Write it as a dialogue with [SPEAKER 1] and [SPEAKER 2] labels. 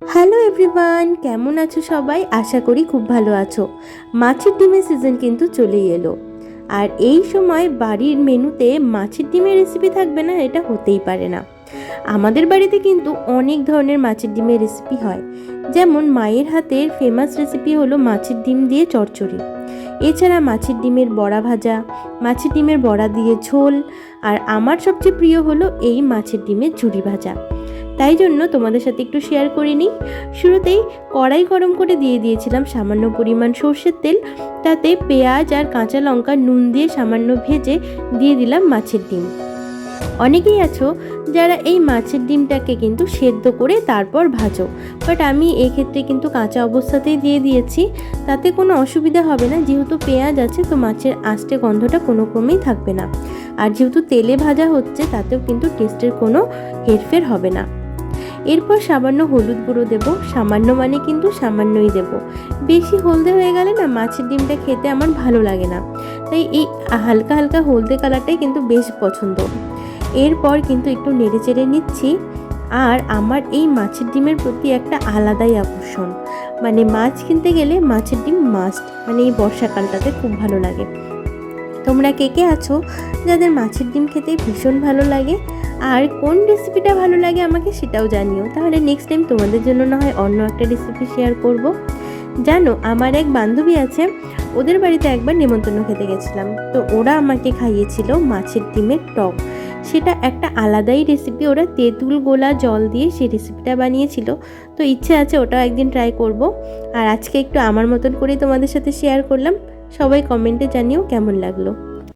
[SPEAKER 1] Hello everyone, কেমন আছো সবাই? আশা করি খুব ভালো আছো। মাছের ডিমের সিজন কিন্তু চলেই এলো, আর এই সময় বাড়ির মেনুতে মাছের ডিমের রেসিপি থাকবে না, এটা হতেই পারে না। আমাদের বাড়িতে কিন্তু অনেক ধরনের মাছের ডিমের রেসিপি হয়। যেমন মায়ের হাতের ফেমাস রেসিপি হলো মাছের ডিম দিয়ে চচ্চড়ি, এছাড়া মাছের ডিমের বড়া ভাজা, মাছের ডিমের বড়া দিয়ে ঝোল, আর আমার সবচেয়ে প্রিয় হলো এই মাছের ডিমের ঝুরি ভাজা। তাই জন্য তোমাদের সাথে একটু শেয়ার করে নিই। শুরুতেই কড়াই গরম করে দিয়ে দিয়েছিলাম সামান্য পরিমাণ সর্ষের তেল, তাতে পেঁয়াজ আর কাঁচা লঙ্কা নুন দিয়ে সামান্য ভেজে দিয়ে দিলাম মাছের ডিম। অনেকেই আছো যারা এই মাছের ডিমটাকে কিন্তু সেদ্ধ করে তারপর ভাজো, বাট আমি এক্ষেত্রে কিন্তু কাঁচা অবস্থাতেই দিয়ে দিয়েছি। তাতে কোনো অসুবিধা হবে না, যেহেতু পেঁয়াজ আছে তো মাছের আঁশটে গন্ধটা কোনো ক্রমেই থাকবে না। আর যেহেতু তেলে ভাজা হচ্ছে তাতেও কিন্তু টেস্টের কোনো হেরফের হবে না। এরপর সামান্য হলুদ গুঁড়ো দেবো, সামান্য মানে কিন্তু সামান্যই দেবো। বেশি হলদে হয়ে গেলে না মাছের ডিমটা খেতে আমার ভালো লাগে না, তাই এই হালকা হালকা হলদে কালারটাই কিন্তু বেশ পছন্দ। এরপর কিন্তু একটু নেড়ে চেড়ে নিচ্ছি। আর আমার এই মাছের ডিমের প্রতি একটা আলাদাই আকর্ষণ, মানে মাছ কিনতে গেলে মাছের ডিম মাস্ট, মানে এই বর্ষাকালটাতে খুব ভালো লাগে। তোমরা কে কে আছো যাদের মাছের ডিম খেতে ভীষণ ভালো লাগে, আর কোন রেসিপিটা ভালো লাগে আমাকে সেটাও জানিও, তাহলে নেক্সট টাইম তোমাদের জন্য না হয় অন্য একটা রেসিপি শেয়ার করব। জানো, আমার এক বান্ধবী আছে, ওদের বাড়িতে একবার নেমন্তন্ন খেতে গেছিলাম, তো ওরা আমাকে খাইয়েছিল মাছের ডিমের টক। সেটা একটা আলাদাই রেসিপি, ওরা তেঁতুল গোলা জল দিয়ে সেই রেসিপিটা বানিয়েছিল। তো ইচ্ছে আছে ওটাও একদিন ট্রাই করব। আর আজকে একটু আমার মতন করেই তোমাদের সাথে শেয়ার করলাম। সবাই কমেন্টে জানিও কেমন লাগলো।